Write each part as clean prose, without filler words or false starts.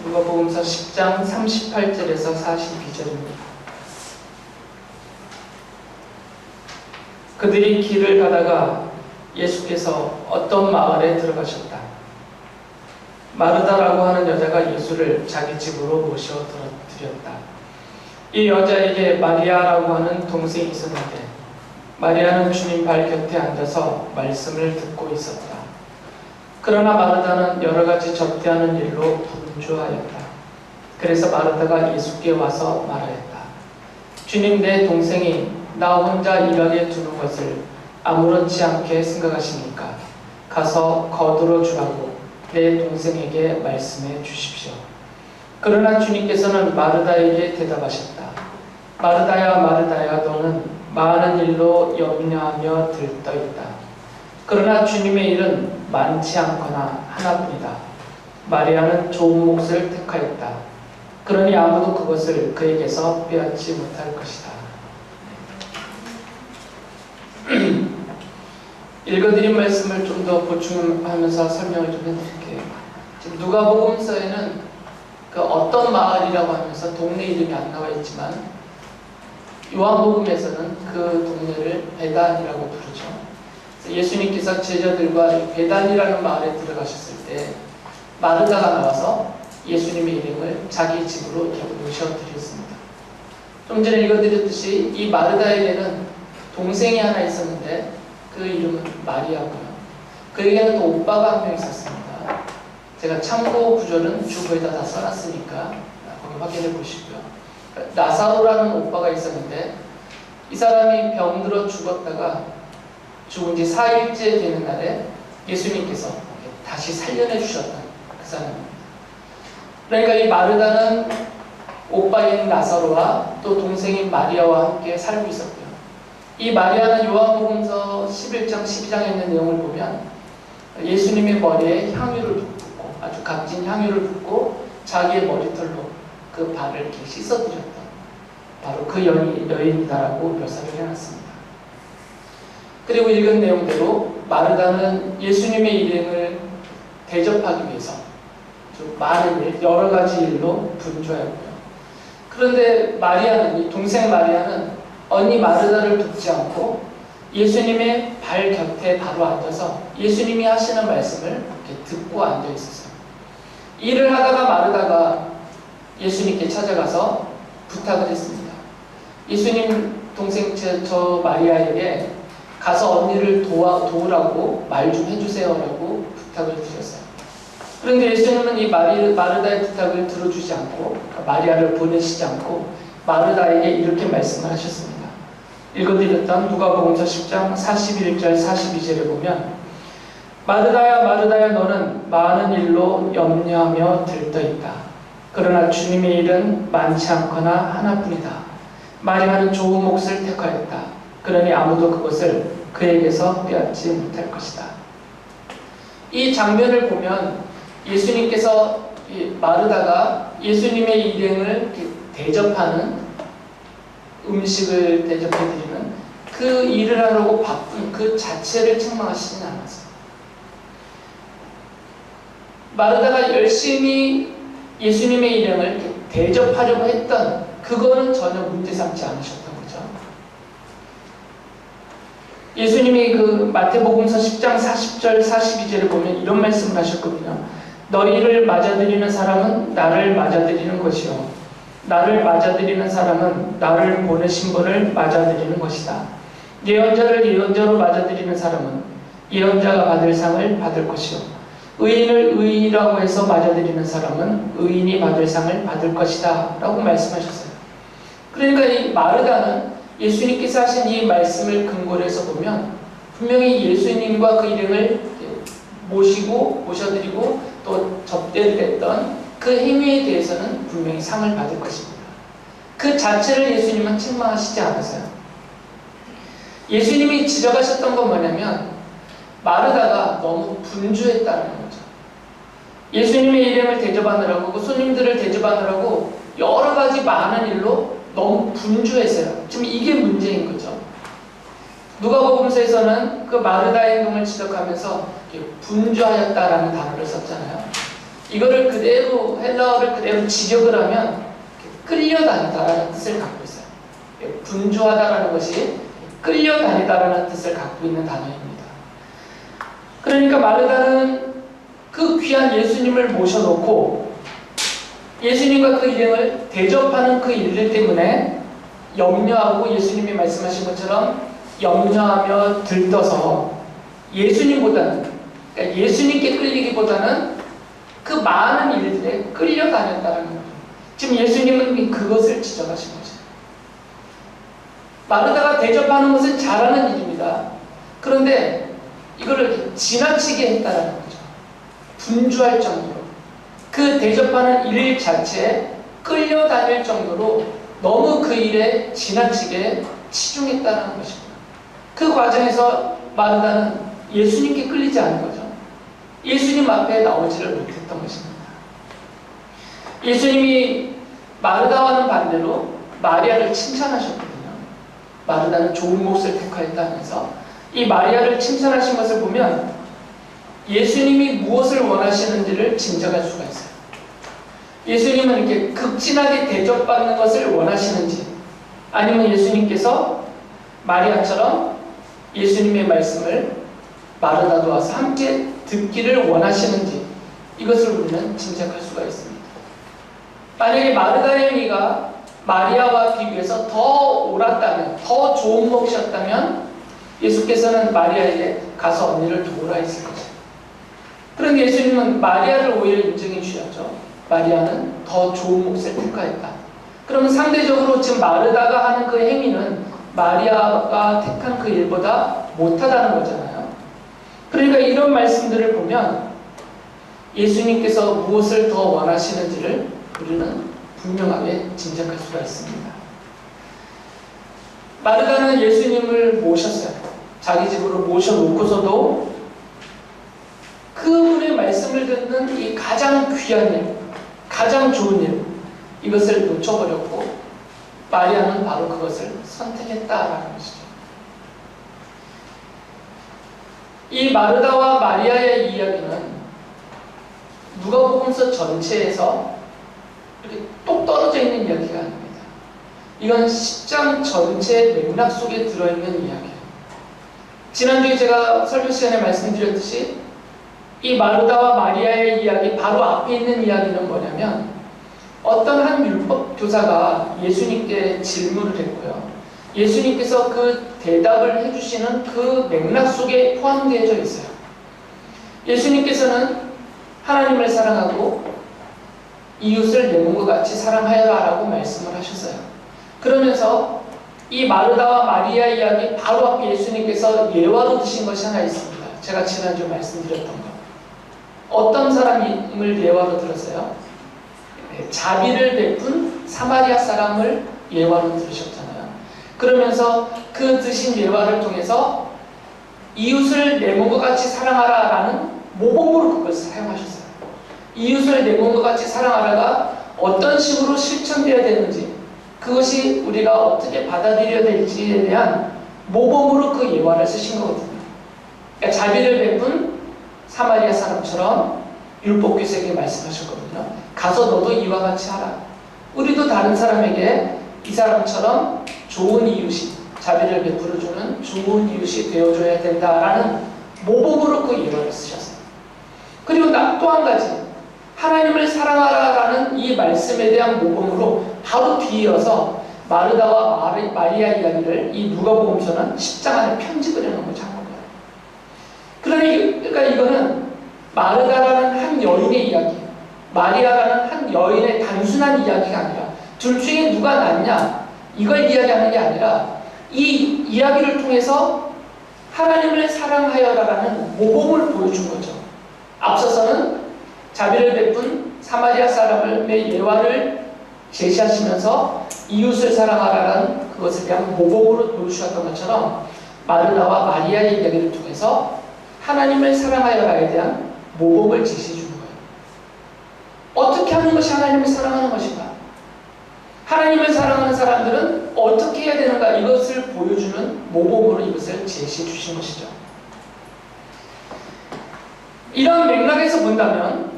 누가복음서 10장 38절에서 42절입니다. 그들이 길을 가다가 예수께서 어떤 마을에 들어가셨다. 마르다라고 하는 여자가 예수를 자기 집으로 모셔드렸다. 이 여자에게 마리아라고 하는 동생이 있었는데 마리아는 주님 발 곁에 앉아서 말씀을 듣고 있었다. 그러나 마르다는 여러 가지 접대하는 일로 분주하였다. 그래서 마르다가 예수께 와서 말하였다. 주님, 내 동생이 나 혼자 일하게 두는 것을 아무렇지 않게 생각하시니까 가서 거두어 주라고 내 동생에게 말씀해 주십시오. 그러나 주님께서는 마르다에게 대답하셨다. 마르다야, 마르다야, 너는 많은 일로 염려하며 들떠있다. 그러나 주님의 일은 많지 않거나 하나뿐이다. 마리아는 좋은 몫을 택하였다. 그러니 아무도 그것을 그에게서 빼앗지 못할 것이다. 읽어드린 말씀을 좀 더 보충하면서 설명을 좀 해드릴게요. 지금 누가복음서에는 그 어떤 마을이라고 하면서 동네 이름이 안 나와 있지만 요한복음에서는 그 동네를 베단이라고 부르죠. 예수님께서 제자들과 베단이라는 마을에 들어가셨을 때 마르다가 나와서 예수님의 이름을 자기 집으로 모셔드렸습니다. 좀 전에 읽어드렸듯이 이 마르다에게는 동생이 하나 있었는데 그 이름은 마리아고요. 그에게는 또 오빠가 한 명 있었습니다. 제가 참고 구절은 주보에다 다 써놨으니까 거기 확인해 보시고요. 나사로라는 오빠가 있었는데 이 사람이 병들어 죽었다가 죽은 지 4일째 되는 날에 예수님께서 다시 살려내 주셨던 그 사람입니다. 그러니까 이 마르다는 오빠인 나사로와 또 동생인 마리아와 함께 살고 있었고요. 이 마리아는 요한복음서 11장 12장에 있는 내용을 보면 예수님의 머리에 향유를 붓고 아주 값진 향유를 붓고 자기의 머리털로 그 발을 이렇게 씻어드렸던 바로 그 여인이다라고 묘사를 해놨습니다. 그리고 읽은 내용대로 마르다는 예수님의 일행을 대접하기 위해서 좀 많은 일, 여러 가지 일로 분주하였고요. 그런데 마리아는, 이 동생 마리아는 언니 마르다를 돕지 않고 예수님의 발 곁에 바로 앉아서 예수님이 하시는 말씀을 이렇게 듣고 앉아 있었어요. 일을 하다가 마르다가 예수님께 찾아가서 부탁을 했습니다. 예수님 동생 저 마리아에게 가서 언니를 도우라고 말 좀 해주세요라고 부탁을 드렸어요. 그런데 예수님은 이 마르다의 부탁을 들어주지 않고 마리아를 보내시지 않고 마르다에게 이렇게 말씀을 하셨습니다. 읽어드렸던 누가복음서 10장 41절 42절에 보면 마르다야, 마르다야, 너는 많은 일로 염려하며 들떠있다. 그러나 주님의 일은 많지 않거나 하나뿐이다. 마리아는 좋은 몫을 택하였다. 그러니 아무도 그것을 그에게서 빼앗지 못할 것이다. 이 장면을 보면 예수님께서 마르다가 예수님의 일행을 대접하는 음식을 대접해드리는 그 일을 하려고 바쁜 그 자체를 책망하시진 않았어요. 마르다가 열심히 예수님의 일행을 대접하려고 했던 그거는 전혀 문제 삼지 않으셨던 거죠. 예수님이 그 마태복음서 10장 40절 42절을 보면 이런 말씀을 하셨거든요. 너희를 맞아들이는 사람은 나를 맞아들이는 것이요 나를 맞아들이는 사람은 나를 보내신 분을 맞아들이는 것이다. 예언자를 예언자로 맞아들이는 사람은 예언자가 받을 상을 받을 것이요 의인을 의인이라고 해서 맞아들이는 사람은 의인이 받을 상을 받을 것이다 라고 말씀하셨어요. 그러니까 이 마르다는 예수님께서 하신 이 말씀을 근거로 해서 보면 분명히 예수님과 그 일행을 모셔드리고 또 접대를 했던 그 행위에 대해서는 분명히 상을 받을 것입니다. 그 자체를 예수님은 책망하시지 않으세요. 예수님이 지적하셨던 건 뭐냐면 마르다가 너무 분주했다는 거죠. 예수님의 일행을 대접하느라고 손님들을 대접하느라고 여러 가지 많은 일로 너무 분주했어요. 지금 이게 문제인 거죠. 누가복음서에서는 그 마르다의 행동을 지적하면서 분주하였다라는 단어를 썼잖아요. 이거를 그대로 헬라어를 그대로 직역을 하면 끌려다니다라는 뜻을 갖고 있어요. 분주하다라는 것이 끌려다니다라는 뜻을 갖고 있는 단어입니다. 그러니까 마르다는 그 귀한 예수님을 모셔놓고 예수님과 그 일행을 대접하는 그 일들 때문에 염려하고 예수님이 말씀하신 것처럼 염려하며 들떠서 예수님보다는, 그러니까 예수님께 끌리기보다는 그 많은 일들에 끌려다녔다는 거예요. 지금 예수님은 그것을 지적하신 거죠. 마르다가 대접하는 것은 잘하는 일입니다. 그런데 이거를 지나치게 했다는 거죠. 분주할 정도로. 그 대접하는 일 자체에 끌려다닐 정도로 너무 그 일에 지나치게 치중했다는 것입니다. 그 과정에서 마르다는 예수님께 끌리지 않은 거죠. 예수님 앞에 나오지를 못했던 것입니다. 예수님이 마르다와는 반대로 마리아를 칭찬하셨거든요. 마르다는 좋은 몫을 택하였다면서 이 마리아를 칭찬하신 것을 보면 예수님이 무엇을 원하시는지를 짐작할 수가 있어요. 예수님은 이렇게 극진하게 대접받는 것을 원하시는지, 아니면 예수님께서 마리아처럼 예수님의 말씀을 마르다도 와서 함께 듣기를 원하시는지, 이것을 우리는 짐작할 수가 있습니다. 만약에 마르다의 행위가 마리아와 비교해서 더 옳았다면, 더 좋은 몫이었다면 예수께서는 마리아에게 가서 언니를 도우라 했을 것입니다. 그런데 예수님은 마리아를 오히려 인정해 주셨죠. 마리아는 더 좋은 몫을 택하였다. 그러면 상대적으로 지금 마르다가 하는 그 행위는 마리아가 택한 그 일보다 못하다는 거잖아요. 그러니까 이런 말씀들을 보면 예수님께서 무엇을 더 원하시는지를 우리는 분명하게 짐작할 수가 있습니다. 마르다는 예수님을 모셨어요. 자기 집으로 모셔놓고서도 그분의 말씀을 듣는 이 가장 귀한 일, 가장 좋은 일, 이것을 놓쳐버렸고 마리아는 바로 그것을 선택했다라는 것이죠. 이 마르다와 마리아의 이야기는 누가복음서 전체에서 이렇게 똑 떨어져 있는 이야기가 아닙니다. 이건 10장 전체 맥락 속에 들어있는 이야기예요. 지난주에 제가 설교 시간에 말씀드렸듯이 이 마르다와 마리아의 이야기 바로 앞에 있는 이야기는 뭐냐면 어떤 한 율법 교사가 예수님께 질문을 했고요. 예수님께서 그 대답을 해주시는 그 맥락 속에 포함되어 있어요. 예수님께서는 하나님을 사랑하고 이웃을 내 몸과 같이 사랑하여라 라고 말씀을 하셨어요. 그러면서 이 마르다와 마리아 이야기 바로 앞에 예수님께서 예화로 드신 것이 하나 있습니다. 제가 지난주에 말씀드렸던 것. 어떤 사람을 예화로 들었어요? 자비를 베푼 사마리아 사람을 예화로 들으셨잖아요. 그러면서 그 드신 예화를 통해서 이웃을 내 몸과 같이 사랑하라 라는 모범으로 그것을 사용하셨어요. 이웃을 내 몸과 같이 사랑하라가 어떤 식으로 실천되어야 되는지, 그것이 우리가 어떻게 받아들여야 될지에 대한 모범으로 그 예화를 쓰신 거거든요. 그러니까 자비를 베푼 사마리아 사람처럼 율법교사에게 말씀하셨거든요. 가서 너도 이와 같이 하라. 우리도 다른 사람에게 이 사람처럼 좋은 이웃이, 자비를 베풀어주는 좋은 이웃이 되어줘야 된다라는 모범으로 그 예화를 쓰셨어요. 그리고 또 한 가지, 하나님을 사랑하라라는 이 말씀에 대한 모범으로 바로 뒤이어서 마르다와 마리아 이야기를 이 누가복음서는 10장 안에 편집을 해놓은 거죠. 그러니까 이거는 마르다라는 한 여인의 이야기, 마리아라는 한 여인의 단순한 이야기가 아니라 둘 중에 누가 낫냐 이걸 이야기하는 게 아니라 이 이야기를 통해서 하나님을 사랑하여라라는 모범을 보여준 거죠. 앞서서는 자비를 베푼 사마리아 사람의 예화를 제시하시면서 이웃을 사랑하라는 그것에 대한 모범으로 보여주셨던 것처럼 마르다와 마리아의 이야기를 통해서 하나님을 사랑하여라에 대한 모범을 제시해 주는 거예요. 어떻게 하는 것이 하나님을 사랑하는 것인가? 하나님을 사랑하는 사람들은 어떻게 해야 되는가? 이것을 보여주는 모범으로 이것을 제시해 주신 것이죠. 이런 맥락에서 본다면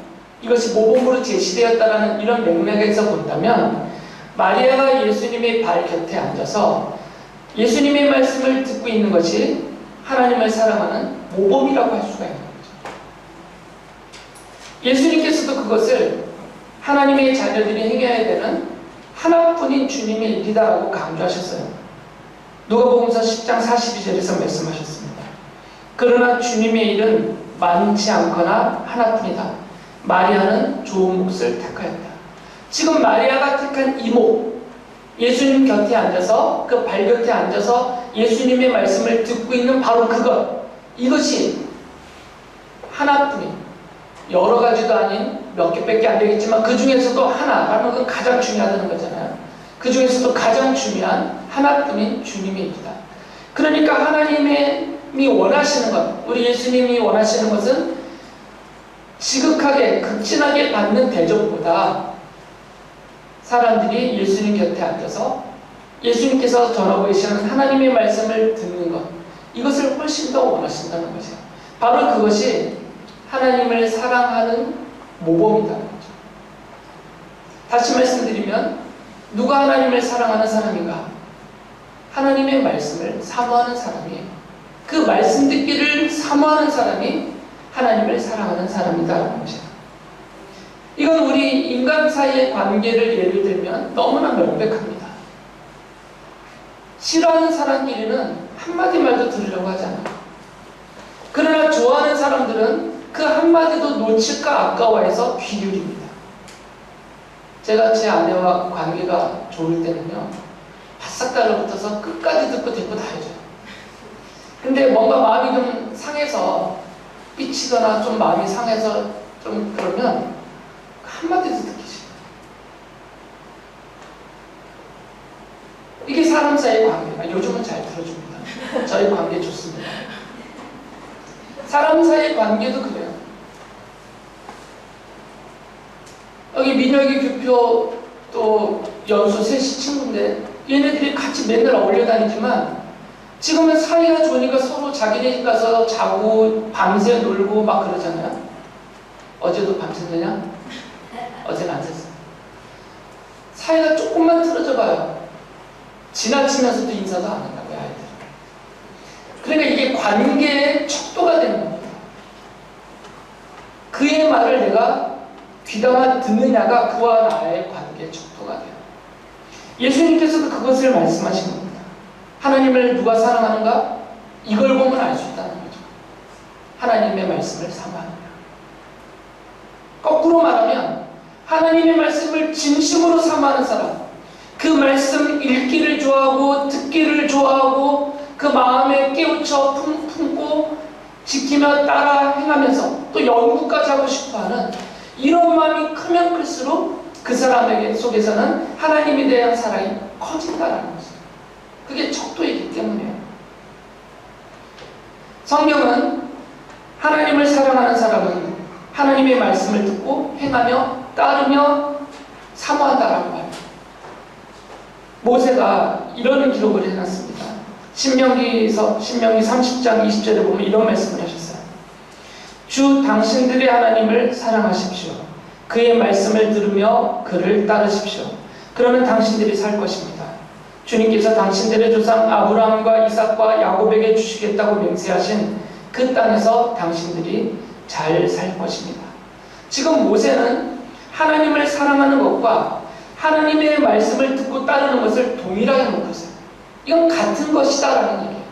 이것이 모범으로 제시되었다라는 이런 맥락에서 본다면 마리아가 예수님의 발 곁에 앉아서 예수님의 말씀을 듣고 있는 것이 하나님을 사랑하는 모범이라고 할 수가 있는 거죠. 예수님께서도 그것을 하나님의 자녀들이 행해야 되는 하나뿐인 주님의 일이다라고 강조하셨어요. 누가복음서 10장 42절에서 말씀하셨습니다. 그러나 주님의 일은 많지 않거나 하나뿐이다. 마리아는 좋은 몫을 택하였다. 지금 마리아가 택한 이목, 예수님 곁에 앉아서 그 발 곁에 앉아서 예수님의 말씀을 듣고 있는 바로 그것, 이것이 하나뿐인, 여러 가지도 아닌 몇 개밖에 안 되겠지만 그 중에서도 하나라는 건 가장 중요하다는 거잖아요. 그 중에서도 가장 중요한 하나뿐인 주님의 일이다. 그러니까 하나님이 원하시는 것, 우리 예수님이 원하시는 것은 지극하게 극진하게 받는 대접보다 사람들이 예수님 곁에 앉아서 예수님께서 전하고 계시는 하나님의 말씀을 듣는 것, 이것을 훨씬 더 원하신다는 거죠. 바로 그것이 하나님을 사랑하는 모범이라는 거죠. 다시 말씀드리면 누가 하나님을 사랑하는 사람인가? 하나님의 말씀을 사모하는 사람이에요. 그 말씀 듣기를 사모하는 사람이 하나님을 사랑하는 사람이다라는 것이에요. 이건 우리 인간 사이의 관계를 예를 들면 너무나 명백합니다. 싫어하는 사람끼리는 한마디 말도 들으려고 하지 않아요. 그러나 좋아하는 사람들은 그 한마디도 놓칠까 아까워해서 귀 기울입니다. 제가 제 아내와 관계가 좋을 때는요, 바싹 달라붙어서 끝까지 듣고 데리고 다 해줘요. 근데 뭔가 마음이 좀 상해서 삐치거나 좀 마음이 상해서 좀 그러면 한마디도 듣기 싫어요. 이게 사람 사이의 관계가 요즘은 잘 들어줍니다. 저희 관계 좋습니다. 사람 사이의 관계도 그래요. 여기 민혁이 규표 또 연수 셋이 친구인데 얘네들이 같이 맨날 어울려 다니지만 지금은 사이가 좋으니까 서로 자기네 집 가서 자고 밤새 놀고 막 그러잖아요. 어제도 밤새느냐? 어제는 안 샜어요. 사이가 조금만 틀어져 봐요. 지나치면서도 인사도 안 한다고요, 아이들. 그러니까 이게 관계의 척도가 되는 겁니다. 그의 말을 내가 귀담아 듣느냐가 그와 나의 관계의 척도가 돼요. 예수님께서도 그것을 말씀하신 겁니다. 하나님을 누가 사랑하는가? 이걸 보면 알 수 있다는 거죠. 하나님의 말씀을 사모하느냐. 거꾸로 말하면 하나님의 말씀을 진심으로 사모하는 사람, 그 말씀 읽기를 좋아하고 듣기를 좋아하고 그 마음에 깨우쳐 품고 지키며 따라 행하면서 또 연구까지 하고 싶어하는 이런 마음이 크면 클수록 그 사람에게 속에서는 하나님에 대한 사랑이 커진다는 것이죠. 그게 척도이기 때문이에요. 성경은 하나님을 사랑하는 사람은 하나님의 말씀을 듣고 행하며 따르며 사모한다라고 합니다. 모세가 이런 기록을 해놨습니다. 신명기 30장 20절에 보면 이런 말씀을 하셨어요. 주 당신들의 하나님을 사랑하십시오. 그의 말씀을 들으며 그를 따르십시오. 그러면 당신들이 살 것입니다. 주님께서 당신들의 조상 아브라함과 이삭과 야곱에게 주시겠다고 맹세하신 그 땅에서 당신들이 잘 살 것입니다. 지금 모세는 하나님을 사랑하는 것과 하나님의 말씀을 듣고 따르는 것을 동일하게 놓고 있어요. 이건 같은 것이다라는 얘기예요.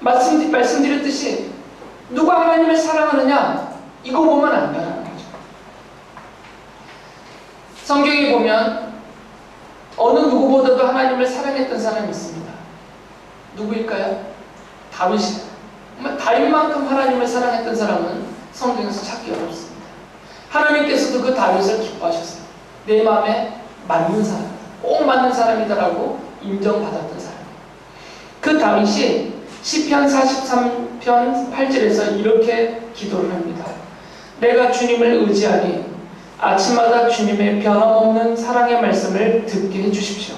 말씀드렸듯이 누가 하나님을 사랑하느냐, 이거 보면 안 된다는 거죠. 성경에 보면 어느 누구보다도 하나님을 사랑했던 사람이 있습니다. 누구일까요? 다윗이에요. 정말 다윗만큼 하나님을 사랑했던 사람은 성경에서 찾기 어렵습니다. 하나님께서도 그 다윗을 기뻐하셨어요. 내 마음에 맞는 사람, 꼭 맞는 사람이다라고 인정받았던 사람. 그 다윗이 시편 43편 8절에서 이렇게 기도를 합니다. 내가 주님을 의지하니 아침마다 주님의 변함없는 사랑의 말씀을 듣게 해주십시오.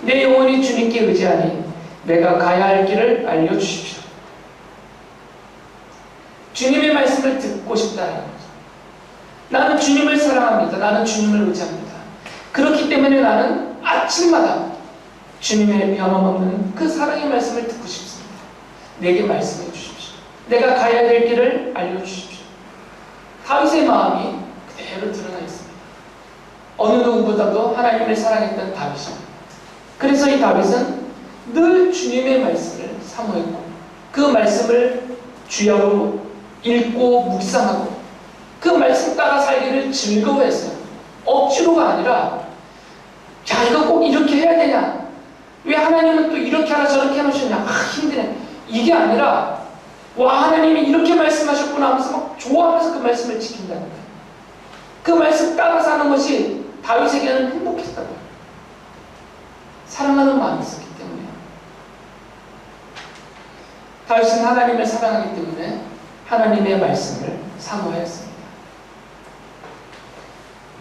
내 영혼이 주님께 의지하니 내가 가야 할 길을 알려주십시오. 주님의 말씀을 듣고 싶다는 거죠. 나는 주님을 사랑합니다. 나는 주님을 의지합니다. 그렇기 때문에 나는 아침마다 주님의 변함없는 그 사랑의 말씀을 듣고 싶습니다. 내게 말씀해 주십시오. 내가 가야 될 길을 알려주십시오. 다윗의 마음이 그대로 드러나 있습니다. 어느 누구보다도 하나님을 사랑했던 다윗입니다. 그래서 이 다윗은 늘 주님의 말씀을 사모했고 그 말씀을 주야로 읽고 묵상하고 그 말씀 따라 살기를 즐거워했어요. 억지로가 아니라 야 이거 꼭 이렇게 해야 되냐, 왜 하나님은 또 이렇게 하나 저렇게 해놓으셨냐, 힘드네, 이게 아니라 와 하나님이 이렇게 말씀하셨구나 하면서 막 좋아하면서 그 말씀을 지킨다는 거예요. 그 말씀 따라 사는 것이 다윗에게는 행복했다고요. 사랑하는 마음이 있었기 때문에요. 다윗은 하나님을 사랑하기 때문에 하나님의 말씀을 사모하였습니다.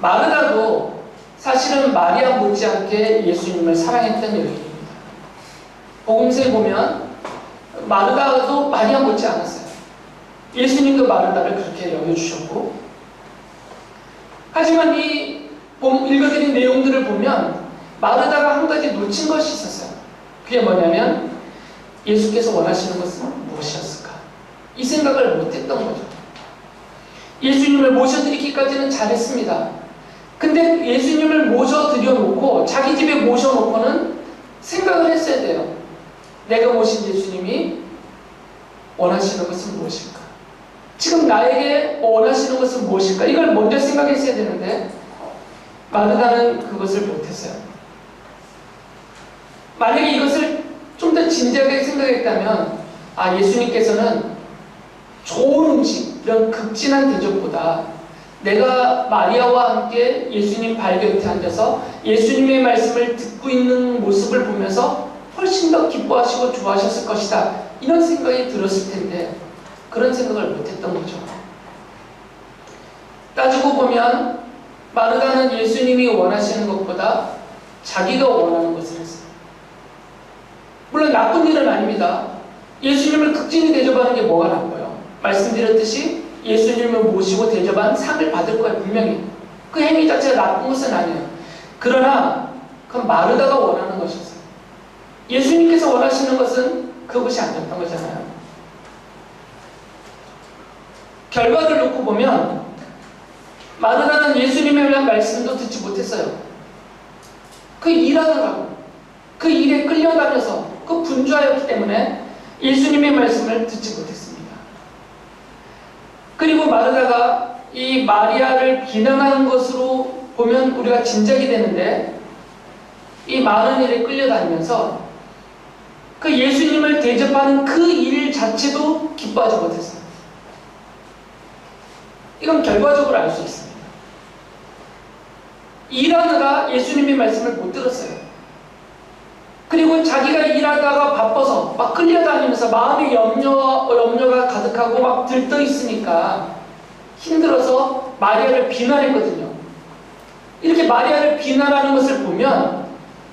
마르다도 사실은 마리아 못지않게 예수님을 사랑했던 여인입니다. 복음서에 보면 마르다도 마리아 못지않았어요. 예수님도 마르다를 그렇게 여겨주셨고, 하지만 이 읽어드린 내용들을 보면 마르다가 한 가지 놓친 것이 있었어요. 그게 뭐냐면 예수께서 원하시는 것은 무엇이었을까? 이 생각을 못했던 거죠. 예수님을 모셔드리기까지는 잘했습니다. 근데 예수님을 모셔드려놓고 자기 집에 모셔놓고는 생각을 했어야 돼요. 내가 모신 예수님이 원하시는 것은 무엇일까? 지금 나에게 원하시는 것은 무엇일까? 이걸 먼저 생각했어야 되는데 마르다는 그것을 못했어요. 만약에 이것을 좀 더 진지하게 생각했다면 예수님께서는 좋은 음식, 이런 극진한 대접보다 내가 마리아와 함께 예수님 발 곁에 앉아서 예수님의 말씀을 듣고 있는 모습을 보면서 훨씬 더 기뻐하시고 좋아하셨을 것이다, 이런 생각이 들었을 텐데 그런 생각을 못했던 거죠. 따지고 보면 마르다는 예수님이 원하시는 것보다 자기가 원하는 것을 했어요. 물론 나쁜 일은 아닙니다. 예수님을 극진히 대접하는 게 뭐가 나빠요? 말씀드렸듯이 예수님을 모시고 대접한 상을 받을 거예요, 분명히. 그 행위 자체가 나쁜 것은 아니에요. 그러나 그건 마르다가 원하는 것이었어요. 예수님께서 원하시는 것은 그것이 아니었던 거잖아요. 결과를 놓고 보면 마르다는 예수님에 대한 말씀도 듣지 못했어요. 그 일하느라고, 그 일에 끌려다녀서 그 분주하였기 때문에 예수님의 말씀을 듣지 못했습니다. 그리고 마르다가 이 마리아를 비난하는 것으로 보면 우리가 짐작이 되는데, 이 많은 일에 끌려다니면서 그 예수님을 대접하는 그 일 자체도 기뻐하지 못했어요. 이건 결과적으로 알 수 있습니다. 일하느라 예수님의 말씀을 못 들었어요. 그리고 자기가 일하다가 바빠서 막 끌려다니면서 마음에 염려가 가득하고 막 들떠 있으니까 힘들어서 마리아를 비난했거든요. 이렇게 마리아를 비난하는 것을 보면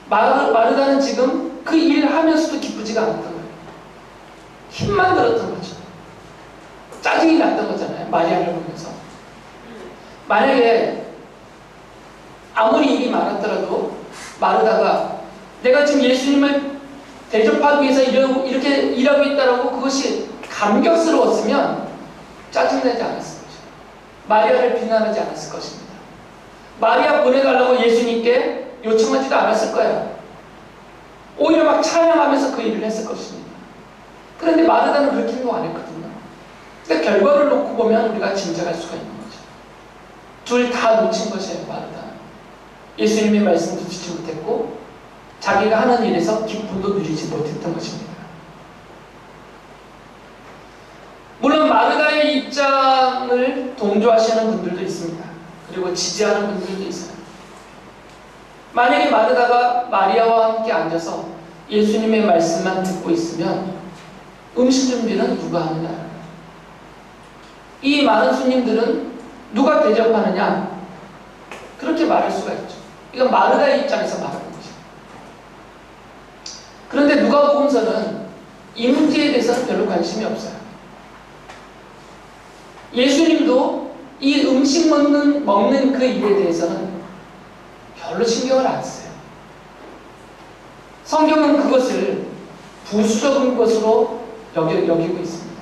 마르다는 지금 그 일을 하면서도 기쁘지가 않았던 거예요. 힘만 들었던 거죠. 짜증이 났던 거잖아요, 마리아를 보면서. 만약에 아무리 일이 많았더라도 마르다가 내가 지금 예수님을 대접하기 위해서 이렇게 일하고 있다라고 그것이 감격스러웠으면 짜증내지 않았을 거죠. 마리아를 비난하지 않았을 것입니다. 마리아 보내달라고 예수님께 요청하지도 않았을 거예요. 오히려 막 찬양하면서 그 일을 했을 것입니다. 그런데 마르다는 그렇게 행동 안 했거든요. 그러니까 결과를 놓고 보면 우리가 짐작할 수가 있는 거죠. 둘 다 놓친 것이에요, 마르다. 예수님의 말씀도 듣지 못했고 자기가 하는 일에서 기쁨도 누리지 못했던 것입니다. 물론 마르다의 입장을 동조하시는 분들도 있습니다. 그리고 지지하는 분들도 있어요. 만약에 마르다가 마리아와 함께 앉아서 예수님의 말씀만 듣고 있으면 음식 준비는 누가 하느냐? 이 많은 손님들은 누가 대접하느냐? 그렇게 말할 수가 있죠. 이건 마르다의 입장에서 말하는 거죠. 그런데 누가복음서는 이 문제에 대해서는 별로 관심이 없어요. 예수님도 이 음식 먹는 그 일에 대해서는 별로 신경을 안 써요. 성경은 그것을 부수적인 것으로 여기고 있습니다.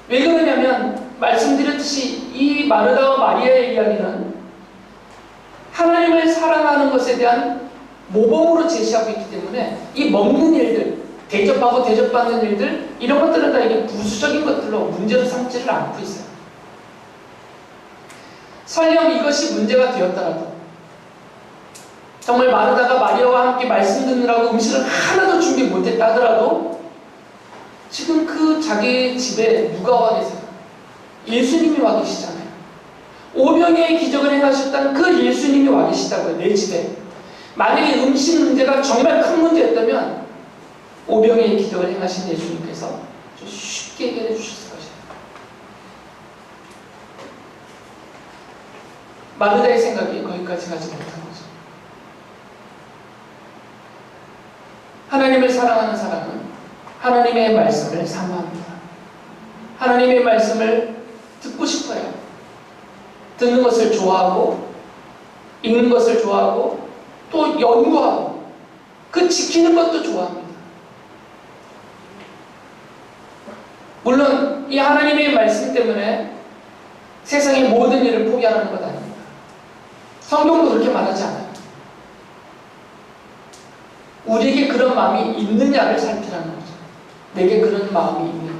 왜 그러냐면 말씀드렸듯이 이 마르다와 마리아의 이야기는 하나님을 사랑하는 것에 대한 모범으로 제시하고 있기 때문에 이 먹는 일들, 대접하고 대접받는 일들, 이런 것들은 다 이게 부수적인 것들로 문제로 삼지를 않고 있어요. 설령 이것이 문제가 되었더라도, 정말 마르다가 마리아와 함께 말씀 듣느라고 음식을 하나도 준비 못했다 하더라도 지금 그 자기 집에 누가 와 계세요? 예수님이 와 계시잖아요. 오병이의 기적을 행하셨다는 그 예수님이 와 계시다고요. 내 집에. 만약에 음식 문제가 정말 큰 문제였다면 오병이의 기적을 행하신 예수님께서 쉽게 해결해 주셨을 것이에요. 마르다의 생각이 거기까지 가지 못한 거죠. 하나님을 사랑하는 사람은 하나님의 말씀을 사모합니다. 하나님의 말씀을 듣고 싶어요. 듣는 것을 좋아하고, 읽는 것을 좋아하고, 또 연구하고, 그 지키는 것도 좋아합니다. 물론 이 하나님의 말씀 때문에 세상의 모든 일을 포기하는 것 아닙니다. 성경도 그렇게 말하지 않아요. 우리에게 그런 마음이 있느냐를 살피라는 거죠. 내게 그런 마음이 있느냐.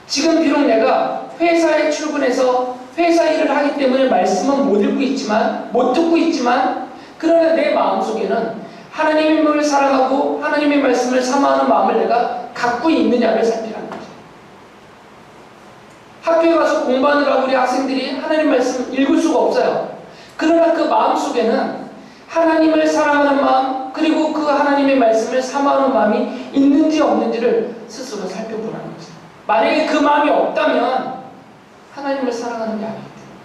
지금 비록 내가 회사에 출근해서 회사 일을 하기 때문에 말씀은 못 읽고 있지만, 못 듣고 있지만, 그러나 내 마음속에는 하나님을 사랑하고 하나님의 말씀을 사모하는 마음을 내가 갖고 있느냐를 살피라는 거죠. 학교에 가서 공부하느라고 우리 학생들이 하나님 말씀 읽을 수가 없어요. 그러나 그 마음속에는 하나님을 사랑하는 마음, 그리고 그 하나님의 말씀을 사모하는 마음이 있는지 없는지를 스스로 살펴보라는 거죠. 만약에 그 마음이 없다면 하나님을 사랑하는 게 아니기 때문에,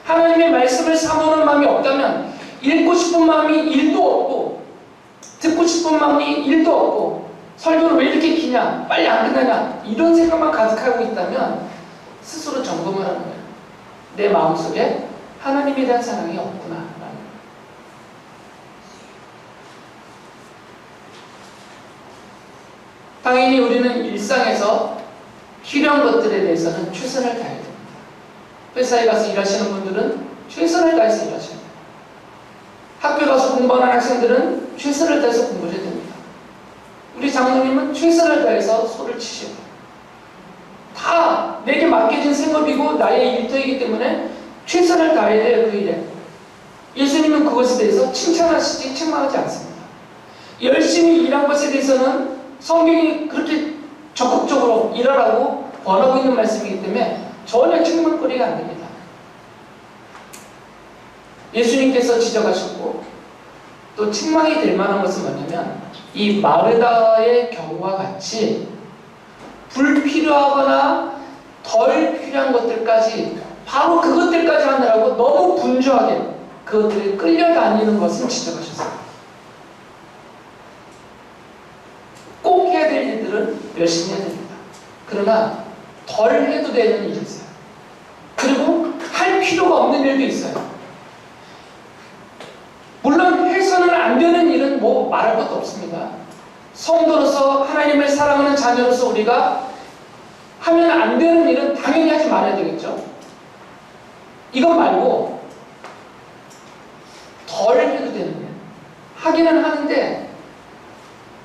하나님의 말씀을 사모하는 마음이 없다면 읽고 싶은 마음이 1도 없고, 듣고 싶은 마음이 1도 없고, 설교를 왜 이렇게 기냐, 빨리 안 끝나냐, 이런 생각만 가득하고 있다면 스스로 점검을 하는 거예요. 내 마음속에 하나님에 대한 사랑이 없구나. 당연히 우리는 일상에서 필요한 것들에 대해서는 최선을 다해야 됩니다. 회사에 가서 일하시는 분들은 최선을 다해서 일하셔야 돼요. 학교에 가서 공부하는 학생들은 최선을 다해서 공부를 해야 됩니다. 우리 장로님은 최선을 다해서 소를 치셔야 돼요. 다 내게 맡겨진 생업이고 나의 일터이기 때문에 최선을 다해야 돼요. 그 일에. 예수님은 그것에 대해서 칭찬하시지 책망하지 않습니다. 열심히 일한 것에 대해서는 성경이 그렇게 적극적으로 일하라고 권하고 있는 말씀이기 때문에 전혀 책망거리가 안 됩니다. 예수님께서 지적하셨고 또 책망이 될 만한 것은 뭐냐면 이 마르다의 경우와 같이 불필요하거나 덜 필요한 것들까지 바로 그것들까지 하느라고 너무 분주하게 그것들에 끌려다니는 것은 지적하셨어요. 꼭 해야 될 일들은 열심히 해야 됩니다. 그러나 덜 해도 되는 일이 있어요. 그리고 할 필요가 없는 일도 있어요. 물론 해서는 안 되는 일은 뭐 말할 것도 없습니다. 성도로서 하나님을 사랑하는 자녀로서 우리가 하면 안 되는 일은 당연히 하지 말아야 되겠죠. 이것 말고 덜 해도 되는 일. 하기는 하는데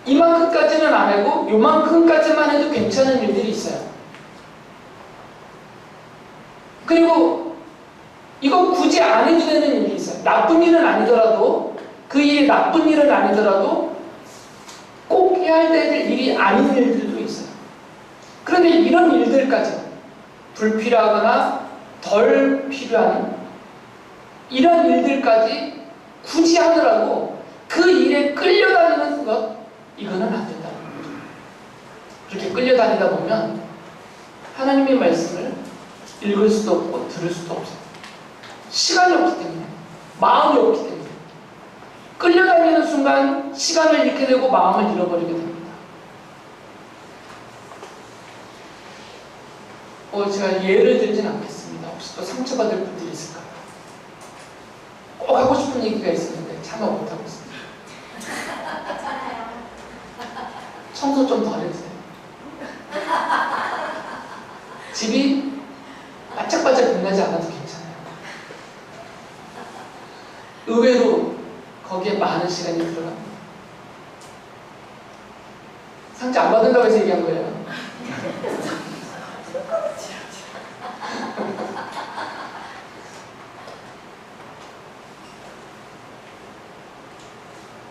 이만큼까지는 안 하고 요만큼까지만 해도 괜찮은 일들이 있어요. 그리고 이거 굳이 안 해도 되는 일이 있어요. 나쁜 일은 아니더라도, 그 일이 나쁜 일은 아니더라도 꼭 해야 될 일이 아닌 일들도 있어요. 그런데 이런 일들까지 불필요하거나 덜 필요한 이런 일들까지 굳이 하느라고 그 일에 끌려다니는 것, 이거는 안 된다는 거죠. 그렇게 끌려다니다 보면 하나님의 말씀을 읽을 수도 없고 들을 수도 없어요. 시간이 없기 때문에, 마음이 없기 때문에 끌려다니는 순간 시간을 잃게 되고 마음을 잃어버리게 됩니다. 제가 예를 들진 않겠습니다. 혹시 또 상처받을 분들이 있을까? 꼭 하고 싶은 얘기가 있었는데 참아 못하고 있습니다. 청소 좀 덜 해주세요. 집이 반짝반짝 빛나지 않아도 괜찮아요. 의외로 거기에 많은 시간이 들어갑니다. 상처 안 받는다고 해서 얘기한 거예요.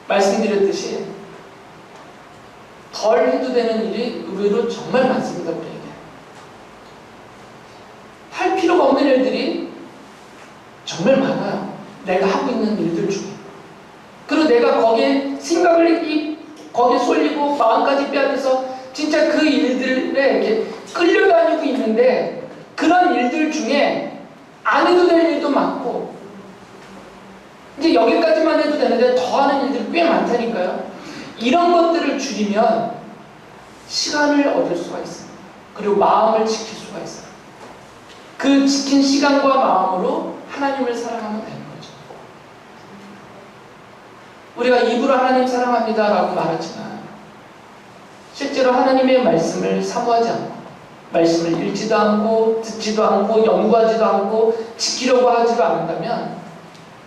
말씀드렸듯이 덜 해도 되는 일이 의외로 정말 많습니다. 우리에게 할 필요가 없는 일들이 정말 많아요. 내가 하고 있는 일들 중에. 그리고 내가 거기에 생각을 거기에 쏠리고 마음까지 빼앗겨서 진짜 그 일들에 이렇게 끌려다니고 있는데, 그런 일들 중에 안 해도 될 일도 많고 이제 여기까지만 해도 되는데 더 하는 일들이 꽤 많다니까요. 이런 것들을 줄이면 시간을 얻을 수가 있습니다. 그리고 마음을 지킬 수가 있어요. 그 지킨 시간과 마음으로 하나님을 사랑하면 되는 거죠. 우리가 입으로 하나님 사랑합니다 라고 말하지만 실제로 하나님의 말씀을 사모하지 않고, 말씀을 읽지도 않고 듣지도 않고 연구하지도 않고 지키려고 하지도 않는다면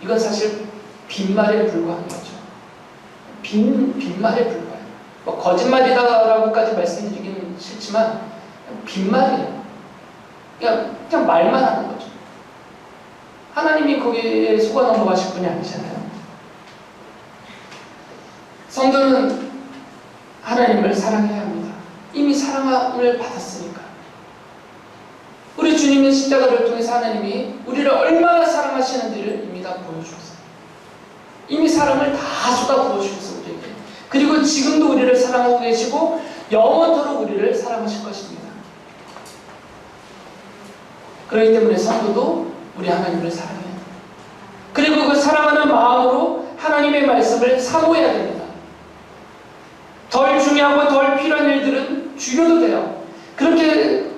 이건 사실 빈말에 불과한 거죠. 빈말에 불과해요. 뭐 거짓말이다라고까지 말씀드리기는 싫지만 빈말이에요. 그냥 말만 하는 거죠. 하나님이 거기에 속아 넘어가실 분이 아니잖아요. 성도는 하나님을 사랑해야 합니다. 이미 사랑을 받았으니까. 우리 주님의 십자가를 통해서 하나님이 우리를 얼마나 사랑하시는지를 이미 다 보여주셨어요. 이미 사랑을 다 쏟아 부어주셨어요, 우리에게. 그리고 지금도 우리를 사랑하고 계시고 영원토록 우리를 사랑하실 것입니다. 그렇기 때문에 성도도 우리 하나님을 사랑해요. 그리고 그 사랑하는 마음으로 하나님의 말씀을 사모해야 됩니다. 덜 중요하고 덜 필요한 일들은 줄여도 돼요. 그렇게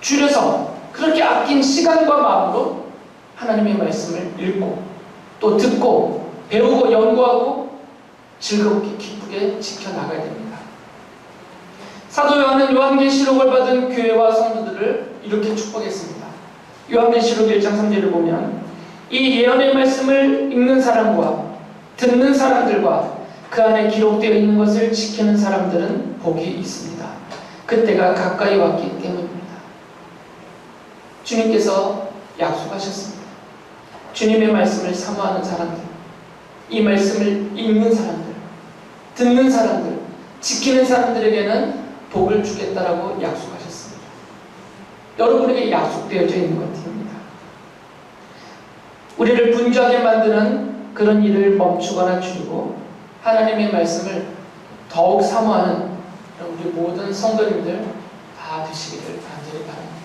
줄여서 그렇게 아낀 시간과 마음으로 하나님의 말씀을 읽고 또 듣고 배우고 연구하고 즐겁게 기쁘게 지켜나가야 됩니다. 사도 요한은 요한계시록을 받은 교회와 성도들을 이렇게 축복했습니다. 요한계시록 1장 3절을 보면 이 예언의 말씀을 읽는 사람과 듣는 사람들과 그 안에 기록되어 있는 것을 지키는 사람들은 복이 있습니다. 그때가 가까이 왔기 때문입니다. 주님께서 약속하셨습니다. 주님의 말씀을 사모하는 사람들, 이 말씀을 읽는 사람들, 듣는 사람들, 지키는 사람들에게는 복을 주겠다라고 약속하셨습니다. 여러분에게 약속되어져 있는 것입니다. 우리를 분주하게 만드는 그런 일을 멈추거나 줄이고 하나님의 말씀을 더욱 사모하는 우리 모든 성도님들 다 되시기를 간절히 바랍니다.